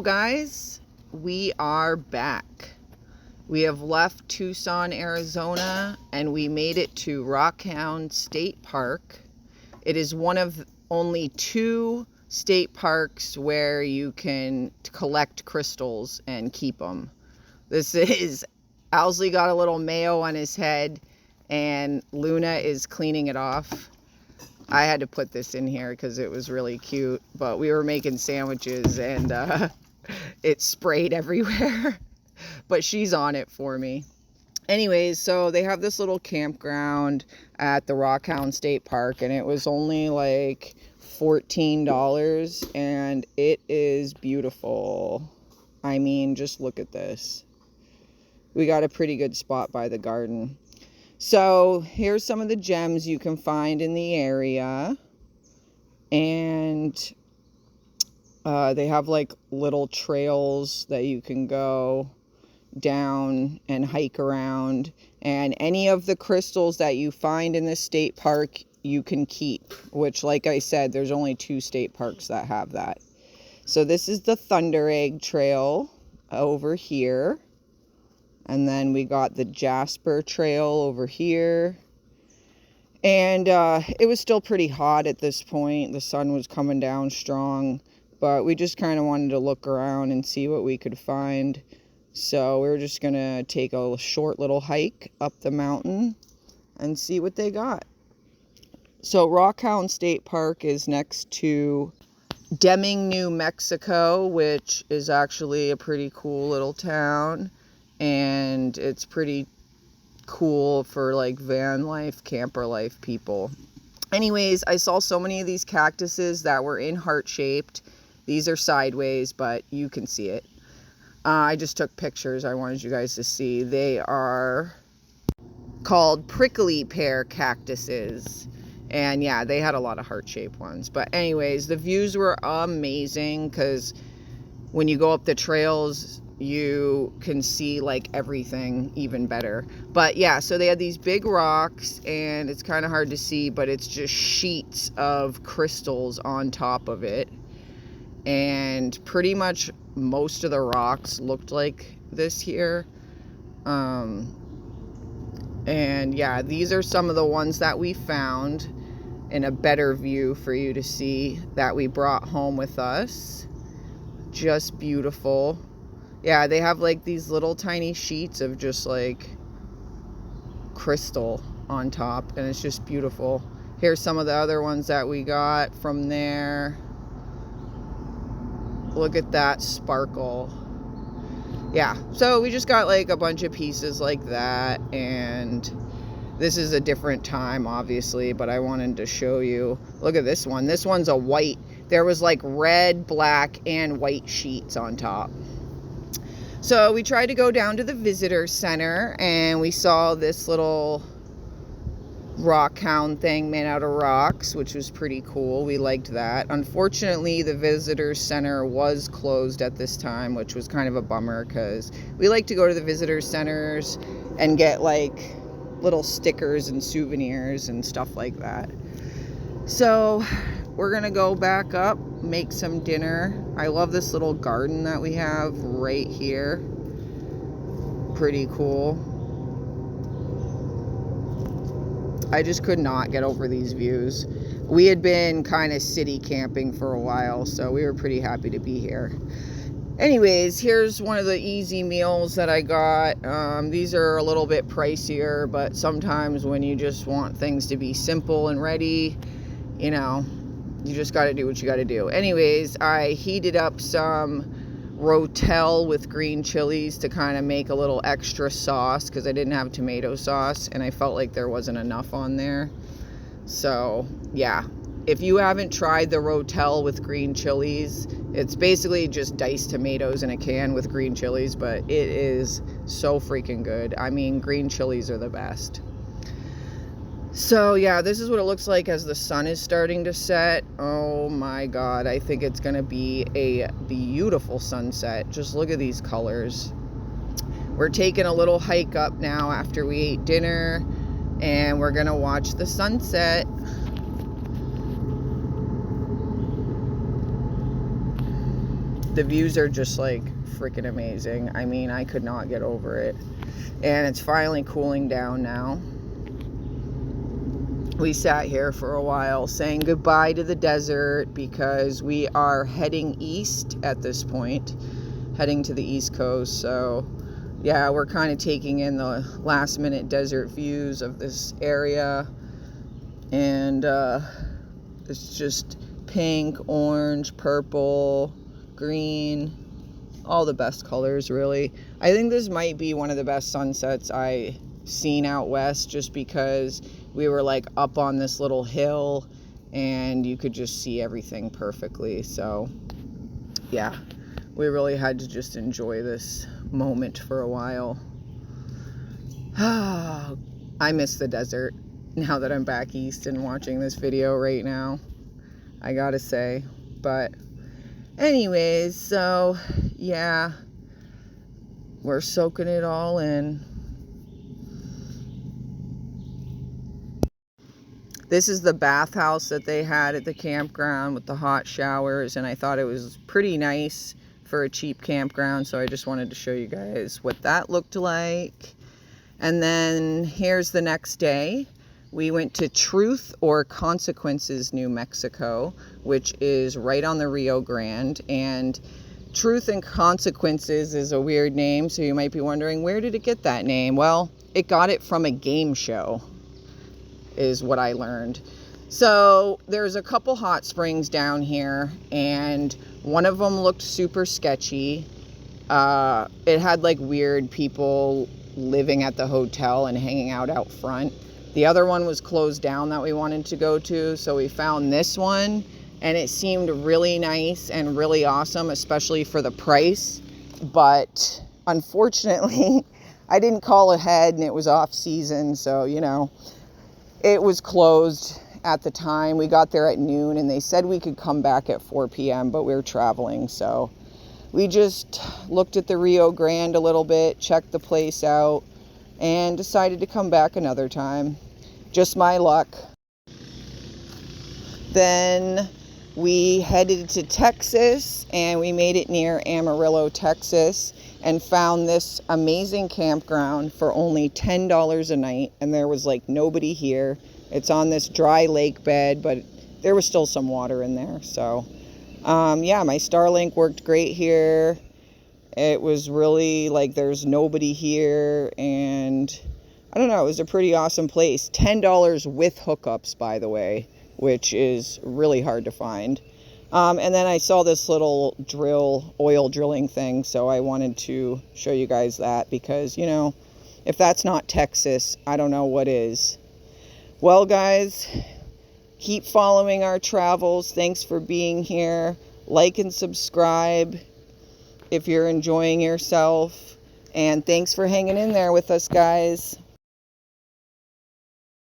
guys, we are back. We have left Tucson, Arizona, and we made it to Rockhound State Park. It is one of only 2 state parks where you can collect crystals and keep them. This is, Owsley got a little mayo on his head, and Luna is cleaning it off. I had to put this in here because it was really cute, but we were making sandwiches and it sprayed everywhere. But she's on it for me. Anyways, so they have this little campground at the Rockhound State Park, and it was only like $14, and it is beautiful. I mean, just look at this. We got a pretty good spot by the garden. So here's some of the gems you can find in the area, and they have like little trails that you can go down and hike around, and any of the crystals that you find in this state park you can keep, which, like I said, there's only 2 state parks that have that. So this is the Thunder Egg Trail over here. And then we got the Jasper Trail over here. And it was still pretty hot at this point. The sun was coming down strong. But we just kind of wanted to look around and see what we could find. So we were just going to take a short little hike up the mountain and see what they got. So Rockhound State Park is next to Deming, New Mexico, which is actually a pretty cool little town. And it's pretty cool for like van life, camper life people. Anyways, I saw so many of these cactuses that were in heart shaped. These are sideways, but you can see it. I just took pictures. I wanted you guys to see. They are called prickly pear cactuses. And yeah, they had a lot of heart shaped ones. But anyways, the views were amazing because when you go up the trails, you can see like everything even better. But yeah, so they had these big rocks, and it's kind of hard to see, but it's just sheets of crystals on top of it. And pretty much most of the rocks looked like this here. And yeah, these are some of the ones that we found in a better view for you to see that we brought home with us. Just beautiful. Yeah, they have like these little tiny sheets of just like crystal on top, and it's just beautiful. Here's some of the other ones that we got from there. Look at that sparkle. Yeah, so we just got like a bunch of pieces like that, and this is a different time obviously, but I wanted to show you. Look at this one. This one's a white. There was like red, black, and white sheets on top. So we tried to go down to the visitor center, and we saw this little rockhound thing made out of rocks, which was pretty cool. We liked that. Unfortunately, the visitor center was closed at this time, which was kind of a bummer because we like to go to the visitor centers and get like little stickers and souvenirs and stuff like that. So we're gonna go back up, make some dinner. I love this little garden that we have right here. Pretty cool. I just could not get over these views. We had been kind of city camping for a while, so we were pretty happy to be here. Anyways, here's one of the easy meals that I got. These are a little bit pricier, but sometimes when you just want things to be simple and ready, you know, you just got to do what you got to do. Anyways, I heated up some rotel with green chilies to kind of make a little extra sauce because I didn't have tomato sauce, and I felt like there wasn't enough on there. So yeah, if you haven't tried the rotel with green chilies, it's basically just diced tomatoes in a can with green chilies, but it is so freaking good. I mean, green chilies are the best. So yeah, this is what it looks like as the sun is starting to set. Oh my god, I think it's gonna be a beautiful sunset. Just look at these colors. We're taking a little hike up now after we ate dinner, and we're gonna watch the sunset. The views are just like freaking amazing. I mean, I could not get over it. And it's finally cooling down now. We sat here for a while saying goodbye to the desert because we are heading east at this point, heading to the East Coast. So yeah, we're kind of taking in the last minute desert views of this area. And it's just pink, orange, purple, green, all the best colors, really. I think this might be one of the best sunsets I've seen out west, just because we were like up on this little hill and you could just see everything perfectly. So yeah, we really had to just enjoy this moment for a while. I miss the desert now that I'm back east and watching this video right now, I gotta say. But anyways, so yeah, we're soaking it all in. This is the bathhouse that they had at the campground with the hot showers, and I thought it was pretty nice for a cheap campground, so I just wanted to show you guys what that looked like. And then here's the next day. We went to Truth or Consequences, New Mexico, which is right on the Rio Grande. And Truth and Consequences is a weird name, so you might be wondering, where did it get that name? Well, it got it from a game show, is what I learned. So there's a couple hot springs down here, and one of them looked super sketchy. It had like weird people living at the hotel and hanging out front. The other one was closed down that we wanted to go to, so we found this one, and it seemed really nice and really awesome, especially for the price. But unfortunately, I didn't call ahead and it was off season, so you know, it was closed at the time. We got there at noon and they said we could come back at 4 p.m., but we were traveling, so we just looked at the Rio Grande a little bit, checked the place out, and decided to come back another time. Just my luck. Then we headed to Texas, and we made it near Amarillo, Texas, and found this amazing campground for only $10 a night, and there was like nobody here. It's on this dry lake bed, but there was still some water in there. So yeah, my Starlink worked great here. It was really like there's nobody here, and I don't know, it was a pretty awesome place. $10 with hookups, by the way, which is really hard to find. And then I saw this little oil drilling thing, so I wanted to show you guys that because, you know, if that's not Texas, I don't know what is. Well, guys, keep following our travels. Thanks for being here. Like and subscribe if you're enjoying yourself. And thanks for hanging in there with us, guys.